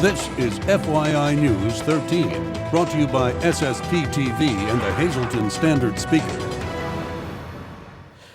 This is FYI News 13, brought to you by SSPTV and the Hazleton Standard Speaker.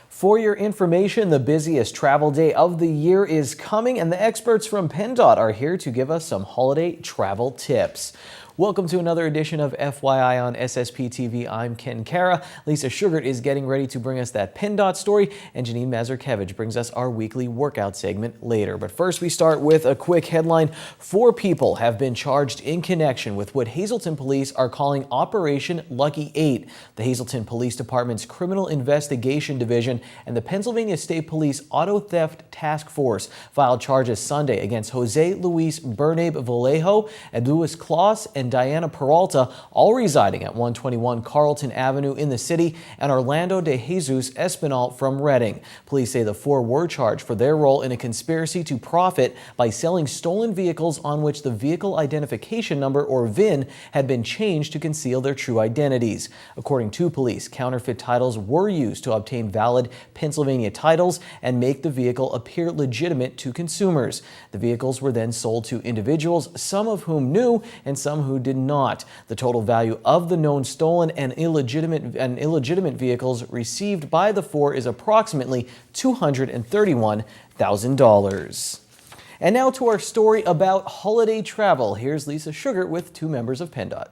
For your information, the busiest travel day of the year is coming, and the experts from PennDOT are here to give us some holiday travel tips. Welcome to another edition of FYI on SSPTV. I'm Ken Kara. Lisa Sugart is getting ready to bring us that PennDOT story, and Janine Mazurkevich brings us our weekly workout segment later. But first, we start with a quick headline. 4 people have been charged in connection with what Hazleton police are calling Operation Lucky 8. The Hazleton Police Department's Criminal Investigation Division and the Pennsylvania State Police Auto Theft Task Force filed charges Sunday against Jose Luis Bernabe Vallejo, Eduis Claus, and Diana Peralta, all residing at 121 Carlton Avenue in the city, and Orlando de Jesus Espinal from Reading. Police say the 4 were charged for their role in a conspiracy to profit by selling stolen vehicles on which the vehicle identification number, or VIN, had been changed to conceal their true identities. According to police, counterfeit titles were used to obtain valid Pennsylvania titles and make the vehicle appear legitimate to consumers. The vehicles were then sold to individuals, some of whom knew and some who did not. The total value of the known stolen and illegitimate vehicles received by the 4 is approximately $231,000. And now to our story about holiday travel. Here's Lisa Sugart with 2 members of PennDOT.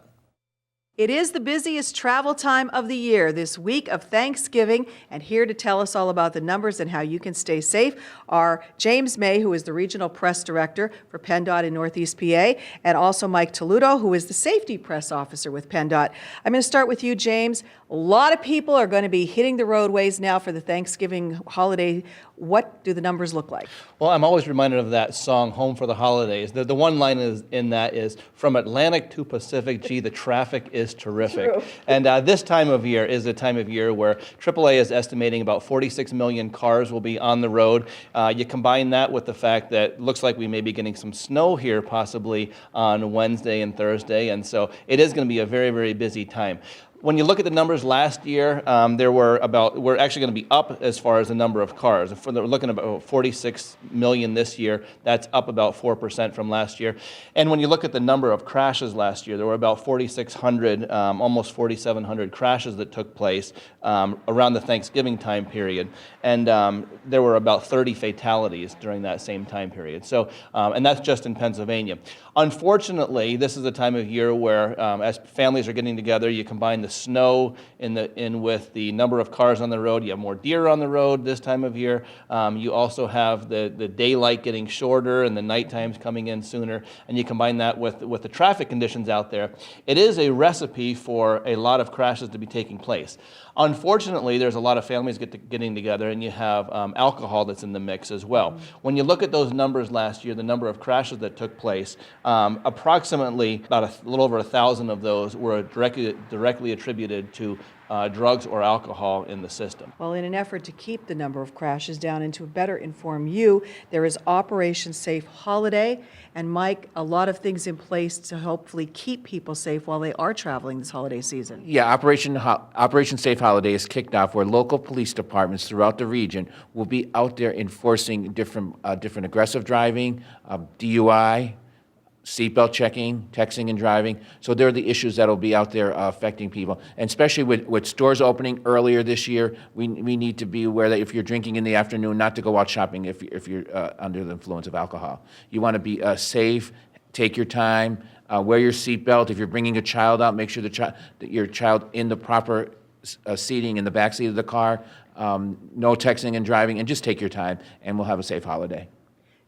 It is the busiest travel time of the year, this week of Thanksgiving, and here to tell us all about the numbers and how you can stay safe are James May, who is the Regional Press Director for PennDOT in Northeast PA, and also Mike Toludo, who is the Safety Press Officer with PennDOT. I'm going to start with you, James. A lot of people are going to be hitting the roadways now for the Thanksgiving holiday. What do the numbers look like? Well, I'm always reminded of that song, Home for the Holidays. The one line in that is, from Atlantic to Pacific, gee, the traffic is terrific. True. And this time of year is a time of year where AAA is estimating about 46 million cars will be on the road. You combine that with the fact that it looks like we may be getting some snow here possibly on Wednesday and Thursday, and so it is going to be a very, very busy time. When you look at the numbers last year, we're actually going to be up as far as the number of cars. We're looking at about 46 million this year. That's up about 4% from last year. And when you look at the number of crashes last year, there were about 4,600, almost 4,700 crashes that took place around the Thanksgiving time period. And there were about 30 fatalities during that same time period. So, and that's just in Pennsylvania. Unfortunately, this is a time of year where as families are getting together, you combine the snow in with the number of cars on the road. You have more deer on the road this time of year. You also have the daylight getting shorter and the night times coming in sooner, and you combine that with the traffic conditions out there. It is a recipe for a lot of crashes to be taking place. Unfortunately, there's a lot of families getting together, and you have alcohol that's in the mix as well. When you look at those numbers last year, the number of crashes that took place, approximately about a little over 1,000 of those were directly attributed to drugs or alcohol in the system. Well, in an effort to keep the number of crashes down and to better inform you, there is Operation Safe Holiday. And Mike, a lot of things in place to hopefully keep people safe while they are traveling this holiday season. Yeah, Operation Safe Holiday is kicked off where local police departments throughout the region will be out there enforcing different aggressive driving, DUI, seatbelt checking, texting and driving. So there are the issues that will be out there affecting people. And especially with stores opening earlier this year, we need to be aware that if you're drinking in the afternoon, not to go out shopping if you're under the influence of alcohol. You want to be safe, take your time, wear your seatbelt. If you're bringing a child out, make sure that your child in the proper seating in the back seat of the car, no texting and driving, and just take your time, and we'll have a safe holiday.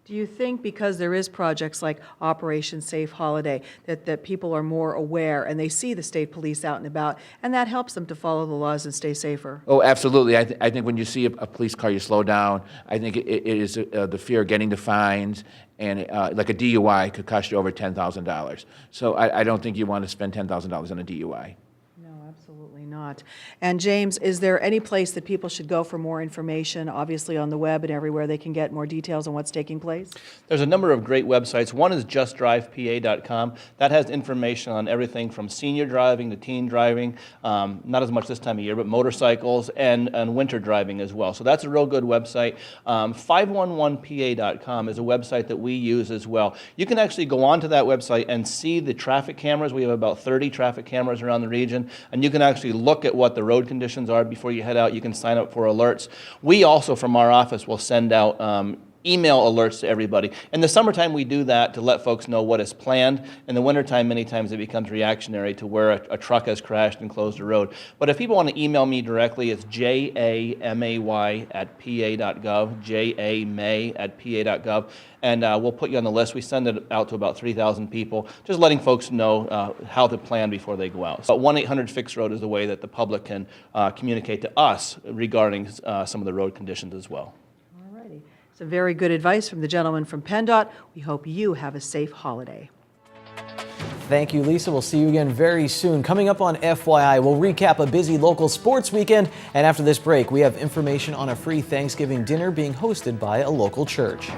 Do you think because there is projects like Operation Safe Holiday that people are more aware and they see the state police out and about, and that helps them to follow the laws and stay safer? Oh, absolutely. I think when you see a police car, you slow down. I think it is the fear of getting the fines, and like a DUI could cost you over $10,000. So I don't think you want to spend $10,000 on a DUI. No, Absolutely not. And James, is there any place that people should go for more information, obviously on the web and everywhere they can get more details on what's taking place? There's a number of great websites. One is justdrivepa.com. That has information on everything from senior driving to teen driving, not as much this time of year, but motorcycles and winter driving as well. So that's a real good website. 511pa.com is a website that we use as well. You can actually go onto that website and see the traffic cameras. We have about 30 traffic cameras around the region, and you can actually look at what the road conditions are before you head out. You can sign up for alerts. We also, from our office, will send out email alerts to everybody. In the summertime, we do that to let folks know what is planned. In the wintertime, many times it becomes reactionary to where a truck has crashed and closed a road. But if people want to email me directly, it's jamay@pa.gov, jamay@pa.gov, and we'll put you on the list. We send it out to about 3,000 people, just letting folks know how to plan before they go out. So 1-800-FIX-ROAD is the way that the public can communicate to us regarding some of the road conditions as well. Some very good advice from the gentleman from PennDOT. We hope you have a safe holiday. Thank you, Lisa. We'll see you again very soon. Coming up on FYI, we'll recap a busy local sports weekend. And after this break, we have information on a free Thanksgiving dinner being hosted by a local church.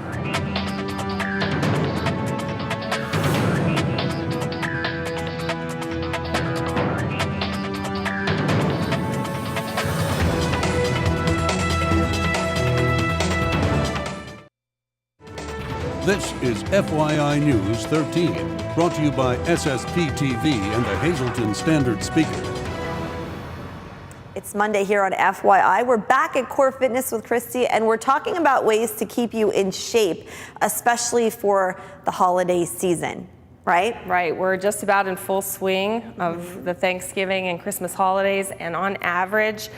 This is FYI News 13, brought to you by SSPTV and the Hazleton Standard Speaker. It's Monday here on FYI. We're back at Core Fitness with Christy, and we're talking about ways to keep you in shape, especially for the holiday season, right? Right. We're just about in full swing of the Thanksgiving and Christmas holidays, and on average,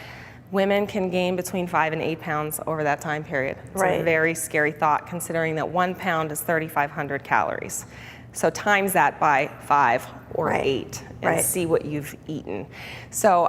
women can gain between 5 and 8 pounds over that time period. It's a very scary thought, considering that 1 pound is 3,500 calories. So times that by 5 or 8 and see what you've eaten. So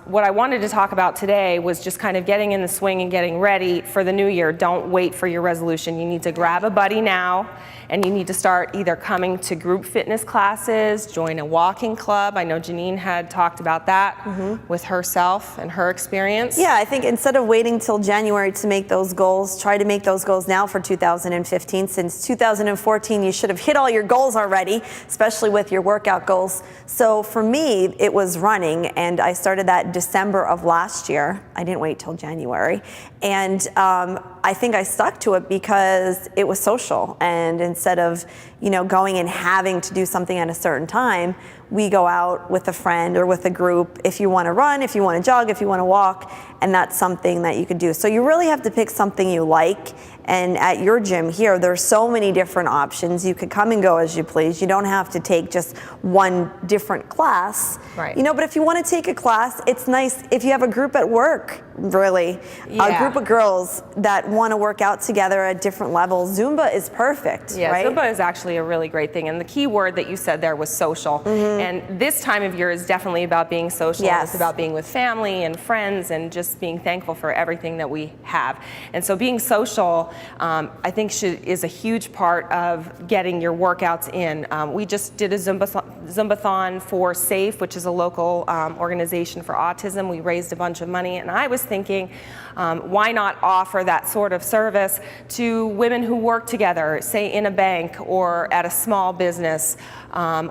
what I wanted to talk about today was just kind of getting in the swing and getting ready for the new year. Don't wait for your resolution. You need to grab a buddy now, and you need to start either coming to group fitness classes, join a walking club. I know Janine had talked about that with herself and her experience. Yeah, I think instead of waiting till January to make those goals, try to make those goals now for 2015. Since 2014, you should have hit all your goals already, especially with your workout goals. So for me, it was running, and I started that December of last year. I didn't wait till January. And I think I stuck to it because it was social, and instead of, you know, going and having to do something at a certain time, we go out with a friend or with a group if you want to run, if you want to jog, if you want to walk, and that's something that you could do. So you really have to pick something you like. And at your gym here, there's so many different options. You could come and go as you please. You don't have to take just one different class. Right. You know, but if you want to take a class, it's nice if you have a group at work, really. A group of girls that want to work out together at different levels. Zumba is perfect, right? Zumba is actually a really great thing. And the key word that you said there was social. And this time of year is definitely about being social. Yes. It's about being with family and friends and just being thankful for everything that we have. And so being social, I think is a huge part of getting your workouts in. We just did a Zumbathon for SAFE, which is a local organization for autism. We raised a bunch of money, and I was thinking, why not offer that sort of service to women who work together, say in a bank or at a small business,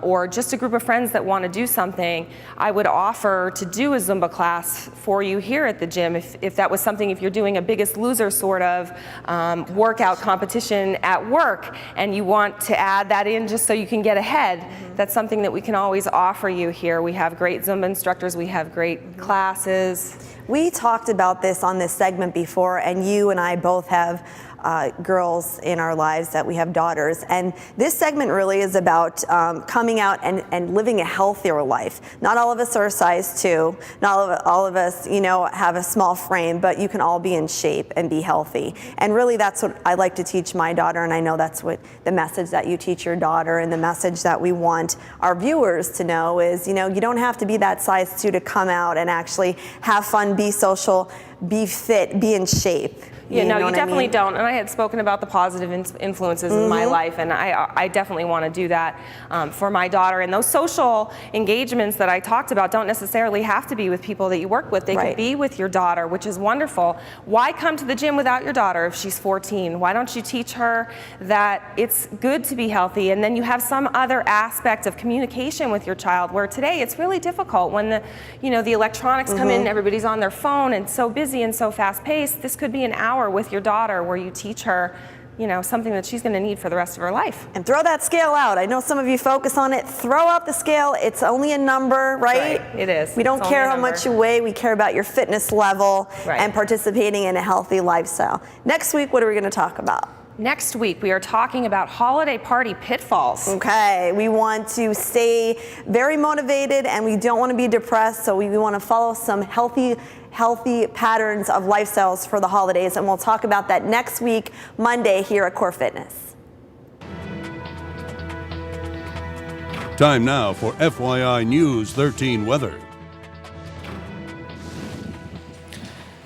or just a group of friends that want to do something. I would offer to do a Zumba class for you here at the gym if that was something, if you're doing a Biggest Loser sort of workout competition at work and you want to add that in just so you can get ahead. That's something that we can always offer you here. We have great Zumba instructors, we have great classes. We talked about this on this segment before, and you and I both have girls in our lives that we have daughters, and this segment really is about coming out and living a healthier life. Not all of us are a size 2, not all of us, you know, have a small frame, but you can all be in shape and be healthy. And really that's what I like to teach my daughter, and I know that's what the message that you teach your daughter, and the message that we want our viewers to know is, you know, you don't have to be that size 2 to come out and actually have fun, be social, be fit, be in shape. Yeah, no, know you what I definitely mean? don't. And I had spoken about the positive influences in my life, and I definitely want to do that for my daughter. And those social engagements that I talked about don't necessarily have to be with people that you work with. They Right. could be with your daughter, which is wonderful. Why come to the gym without your daughter if she's 14? Why don't you teach her that it's good to be healthy, and then you have some other aspect of communication with your child, where today it's really difficult when the electronics come in, everybody's on their phone and so busy and so fast paced. This could be an hour with your daughter where you teach her something that she's going to need for the rest of her life. And throw that scale out. I know some of you focus on it. Throw out the scale. It's only a number, right? Right, it is. We don't It's care only a how much you number. weigh. We care about your fitness level Right. and participating in a healthy lifestyle. Next week, what are we going to talk about? Next week, we are talking about holiday party pitfalls. Okay, we want to stay very motivated and we don't want to be depressed, so we want to follow some healthy patterns of lifestyles for the holidays, and we'll talk about that next week, Monday, here at Core Fitness. Time now for FYI News 13 weather.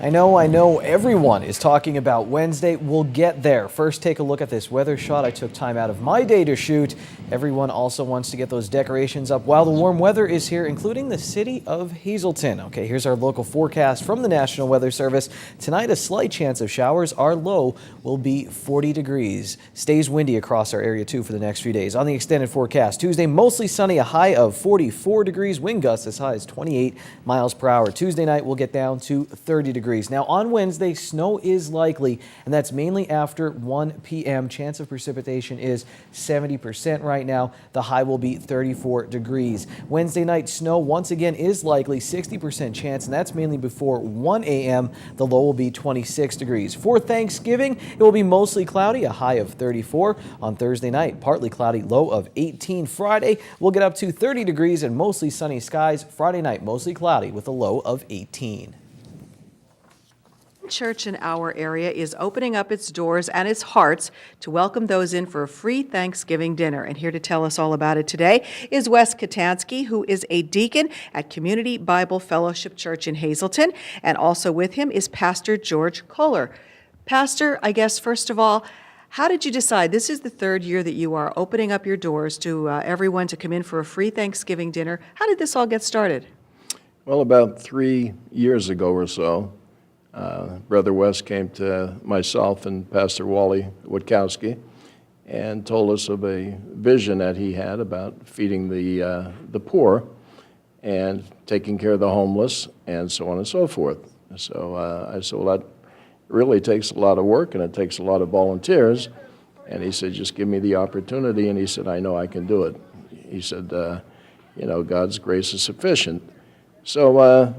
I know everyone is talking about Wednesday. We'll get there. First, take a look at this weather shot I took time out of my day to shoot. Everyone also wants to get those decorations up while the warm weather is here, including the city of Hazleton. Okay, here's our local forecast from the National Weather Service. Tonight, a slight chance of showers. Our low will be 40 degrees. Stays windy across our area, too, for the next few days. On the extended forecast, Tuesday, mostly sunny, a high of 44 degrees. Wind gusts as high as 28 miles per hour. Tuesday night, we'll get down to 30 degrees. Now on Wednesday, snow is likely, and that's mainly after 1 p.m. Chance of precipitation is 70% right now. The high will be 34 degrees. Wednesday night, snow once again is likely, 60% chance, and that's mainly before 1 a.m. The low will be 26 degrees. For Thanksgiving, it will be mostly cloudy, a high of 34. On Thursday night, partly cloudy, low of 18. Friday, we'll get up to 30 degrees and mostly sunny skies. Friday night, mostly cloudy with a low of 18. Church in our area is opening up its doors and its hearts to welcome those in for a free Thanksgiving dinner. And here to tell us all about it today is Wes Katansky, who is a deacon at Community Bible Fellowship Church in Hazleton. And also with him is Pastor George Kohler. Pastor, I guess, first of all, how did you decide? This is the third year that you are opening up your doors to everyone to come in for a free Thanksgiving dinner. How did this all get started? Well, about 3 years ago or so, Brother West came to myself and Pastor Wally Witkowski and told us of a vision that he had about feeding the poor and taking care of the homeless and so on and so forth. So I said, well, that really takes a lot of work and it takes a lot of volunteers. And he said, just give me the opportunity. And he said, I know I can do it. He said, God's grace is sufficient. So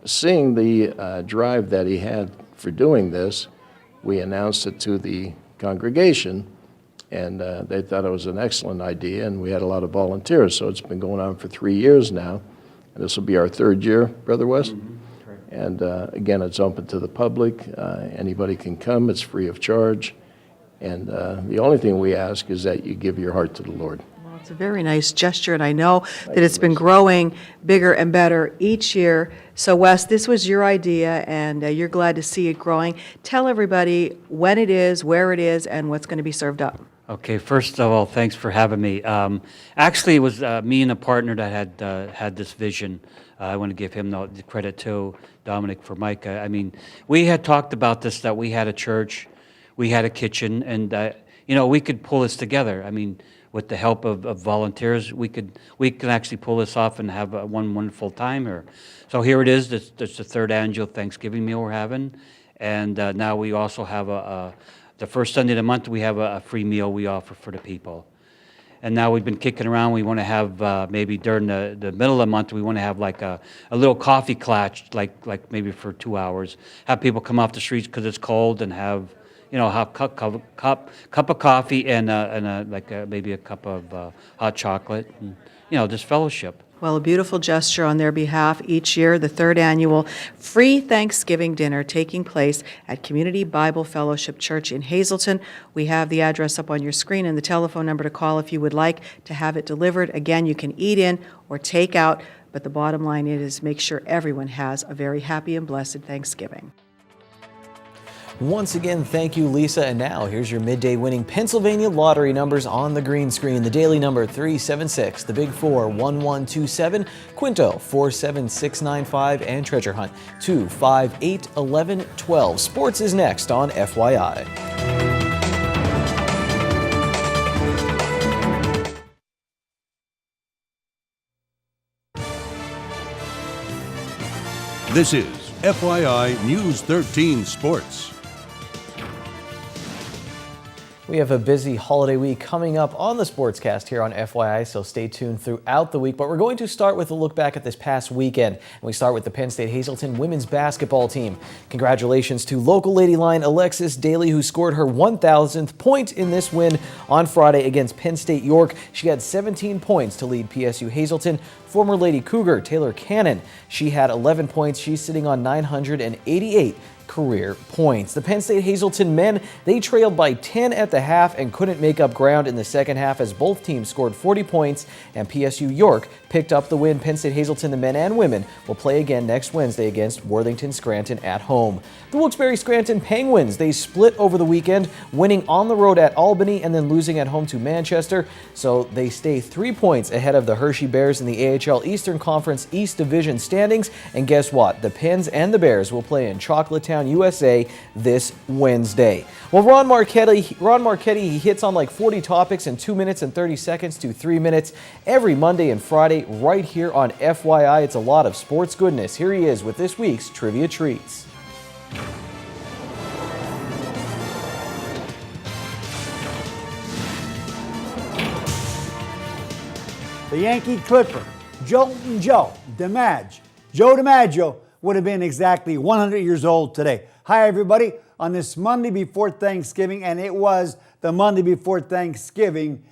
seeing the drive that he had for doing this, we announced it to the congregation, and they thought it was an excellent idea, and we had a lot of volunteers. So it's been going on for 3 years now, and this will be our third year, Brother West. Mm-hmm. And again, it's open to the public. Anybody can come. It's free of charge. And the only thing we ask is that you give your heart to the Lord. It's a very nice gesture, and I know that it's been growing bigger and better each year. So, Wes, this was your idea, and you're glad to see it growing. Tell everybody when it is, where it is, and what's going to be served up. Okay, first of all, thanks for having me. Actually, it was me and a partner that had this vision. I want to give him the credit too, Dominic, for Mike. I mean, we had talked about this, that we had a church, we had a kitchen, and we could pull this together. I mean, with the help of volunteers, we can actually pull this off and have one wonderful time here. So here it is. This the third annual Thanksgiving meal we're having, and now we also have the first Sunday of the month we have a free meal we offer for the people. And now we've been kicking around. We want to have maybe during the middle of the month we want to have like a little coffee clutch, like maybe for 2 hours. Have people come off the streets because it's cold and have a cup of coffee and maybe a cup of hot chocolate, and, just fellowship. Well, a beautiful gesture on their behalf each year, the third annual free Thanksgiving dinner taking place at Community Bible Fellowship Church in Hazleton. We have the address up on your screen and the telephone number to call if you would like to have it delivered. Again, you can eat in or take out, but the bottom line is make sure everyone has a very happy and blessed Thanksgiving. Once again, thank you, Lisa. And now here's your midday winning Pennsylvania lottery numbers on the green screen. The daily number 376, the big four 1127, Quinto 47695, and treasure hunt 2, 5, 8, 11, 12. Sports is next on FYI. This is FYI News 13 Sports. We have a busy holiday week coming up on the Sportscast here on FYI, so stay tuned throughout the week. But we're going to start with a look back at this past weekend. And we start with the Penn State Hazleton women's basketball team. Congratulations to local Lady Lion Alexis Daly, who scored her 1,000th point in this win on Friday against Penn State York. She had 17 points to lead PSU Hazleton. Former Lady Cougar Taylor Cannon, she had 11 points. She's sitting on 988 career points. The Penn State Hazleton men, they trailed by 10 at the half and couldn't make up ground in the second half as both teams scored 40 points and PSU York picked up the win. Penn State Hazleton, the men and women, will play again next Wednesday against Worthington Scranton at home. The Wilkes-Barre Scranton Penguins, they split over the weekend, winning on the road at Albany and then losing at home to Manchester. So they stay 3 points ahead of the Hershey Bears in the AHL Eastern Conference East Division standings. And guess what? The Pens and the Bears will play in Chocolatetown, USA this Wednesday. Well, Ron Marchetti, he hits on like 40 topics in 2 minutes and 30 seconds to 3 minutes every Monday and Friday right here on FYI. It's a lot of sports goodness. Here he is with this week's Trivia Treats. The Yankee Clipper, Joltin' Joe Joe DiMaggio would have been exactly 100 years old today. Hi, everybody. On this Monday before Thanksgiving, and it was the Monday before Thanksgiving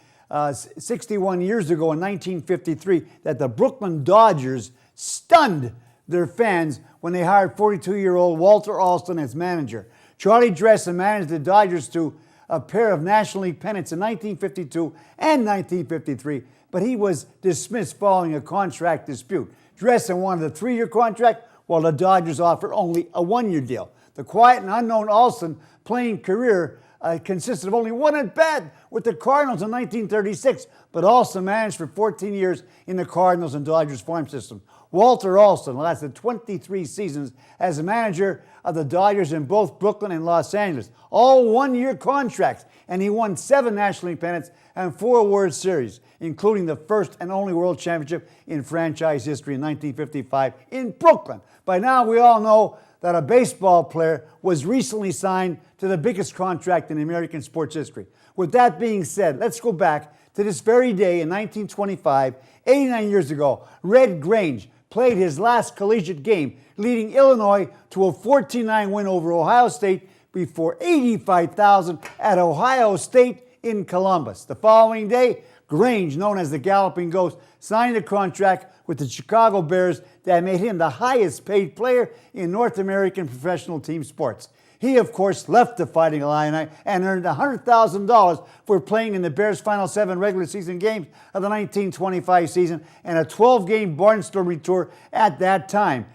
61 years ago in 1953 that the Brooklyn Dodgers stunned their fans when they hired 42-year-old Walter Alston as manager. Charlie Dressen managed the Dodgers to a pair of National League pennants in 1952 and 1953, but he was dismissed following a contract dispute. Dressen wanted a 3-year contract, while the Dodgers offered only a 1-year deal. The quiet and unknown Alston playing career consisted of only one at-bat with the Cardinals in 1936, but Alston managed for 14 years in the Cardinals and Dodgers farm system. Walter Alston lasted 23 seasons as a manager of the Dodgers in both Brooklyn and Los Angeles, all 1-year contracts, and he won 7 National League pennants and 4 World Series, including the first and only World Championship in franchise history in 1955 in Brooklyn. By now, we all know that a baseball player was recently signed to the biggest contract in American sports history. With that being said, let's go back to this very day in 1925, 89 years ago. Red Grange played his last collegiate game, leading Illinois to a 14-9 win over Ohio State before 85,000 at Ohio State in Columbus. The following day, Grange, known as the Galloping Ghost, signed a contract with the Chicago Bears that made him the highest paid player in North American professional team sports. He, of course, left the Fighting Illini and earned $100,000 for playing in the Bears' final 7 regular season games of the 1925 season and a 12-game barnstorming tour at that time.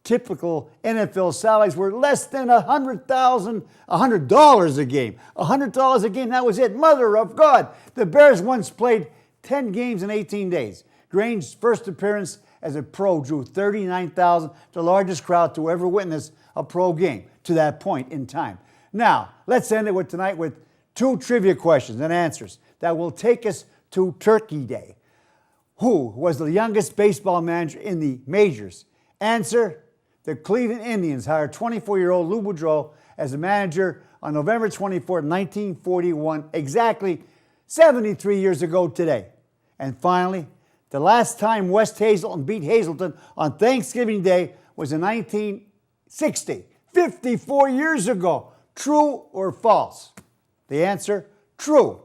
Typical NFL salaries were less than $100 a game. $100 a game, that was it. Mother of God. The Bears once played 10 games in 18 days. Grange's first appearance as a pro drew 39,000, the largest crowd to ever witness a pro game to that point in time. Now, let's end it tonight with 2 trivia questions and answers that will take us to Turkey Day. Who was the youngest baseball manager in the majors? Answer: the Cleveland Indians hired 24-year-old Lou Boudreau as a manager on November 24, 1941, exactly 73 years ago today. And finally, the last time West Hazelton beat Hazleton on Thanksgiving Day was in 1960, 54 years ago. True or false? The answer, true,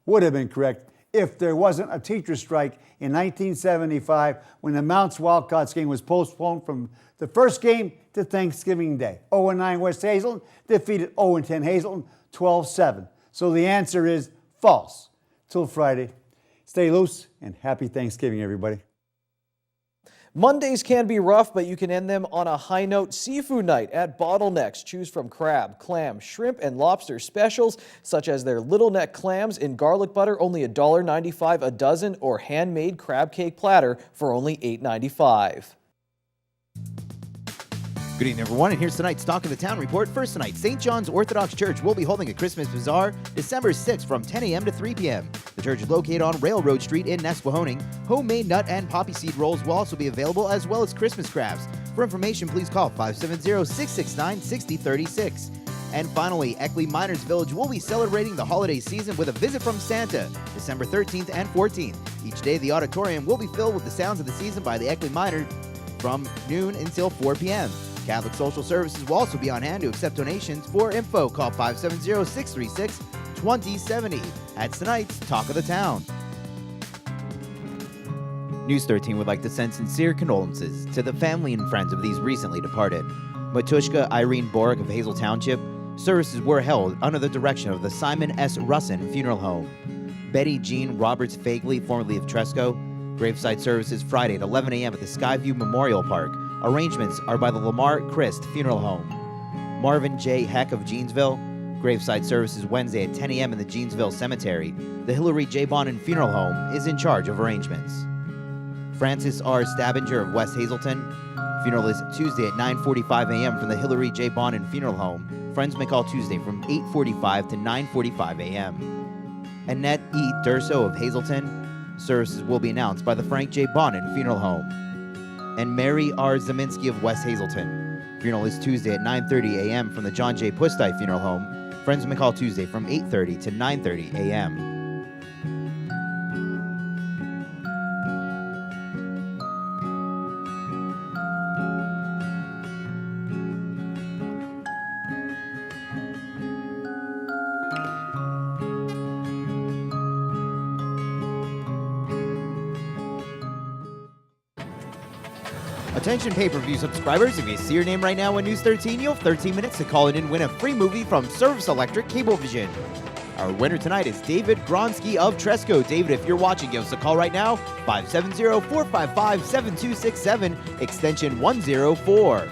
would have been correct if there wasn't a teacher strike in 1975 when the Mounts Wildcats game was postponed from the first game to Thanksgiving Day. 0-9 West Hazelton defeated 0-10 Hazelton 12-7. So the answer is false. Till Friday. Stay loose and happy Thanksgiving, everybody. Mondays can be rough, but you can end them on a high note. Seafood night at Bottlenecks. Choose from crab, clam, shrimp, and lobster specials, such as their little neck clams in garlic butter, only $1.95 a dozen, or handmade crab cake platter for only $8.95. Good evening, everyone, and here's tonight's Talk of the Town report. First tonight, St. John's Orthodox Church will be holding a Christmas Bazaar December 6th from 10 a.m. to 3 p.m. The church is located on Railroad Street in Nesquehoning. Homemade nut and poppy seed rolls will also be available, as well as Christmas crafts. For information, please call 570-669-6036. And finally, Eckley Miners Village will be celebrating the holiday season with a visit from Santa, December 13th and 14th. Each day, the auditorium will be filled with the sounds of the season by the Eckley Miners from noon until 4 p.m. Catholic Social Services will also be on hand to accept donations. For info, call 570-636-2070. That's tonight's Talk of the Town. News 13 would like to send sincere condolences to the family and friends of these recently departed. Matushka Irene Borick of Hazel Township. Services were held under the direction of the Simon S. Russin Funeral Home. Betty Jean Roberts Fagley, formerly of Tresco. Graveside services Friday at 11 a.m. at the Skyview Memorial Park. Arrangements are by the Lamar Christ Funeral Home. Marvin J. Heck of Jeansville. Graveside services Wednesday at 10 a.m. in the Jeansville Cemetery. The Hillary J. Bonin Funeral Home is in charge of arrangements. Francis R. Stabinger of West Hazelton. Funeral is Tuesday at 9:45 a.m. from the Hillary J. Bonin Funeral Home. Friends may call Tuesday from 8:45 to 9:45 a.m. Annette E. Durso of Hazelton. Services will be announced by the Frank J. Bonin Funeral Home. And Mary R. Zeminski of West Hazelton. Funeral is Tuesday at 9:30 a.m. from the John J. Pustai Funeral Home. Friends may call Tuesday from 8:30 to 9:30 a.m. Attention pay-per-view subscribers, if you see your name right now on News 13, you'll have 13 minutes to call in and win a free movie from Service Electric Cablevision. Our winner tonight is David Gronsky of Tresco. David, if you're watching, give us a call right now, 570-455-7267, extension 104.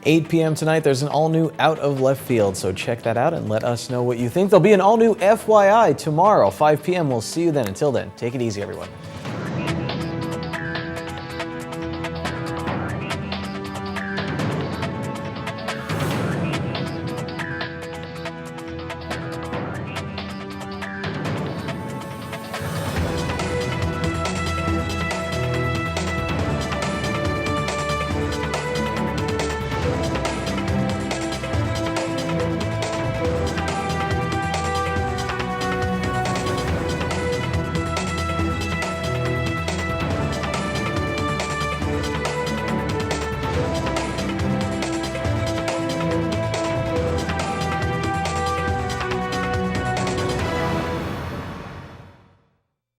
8 p.m. tonight, there's an all-new Out of Left Field, so check that out and let us know what you think. There'll be an all-new FYI tomorrow, 5 p.m. We'll see you then. Until then, take it easy, everyone.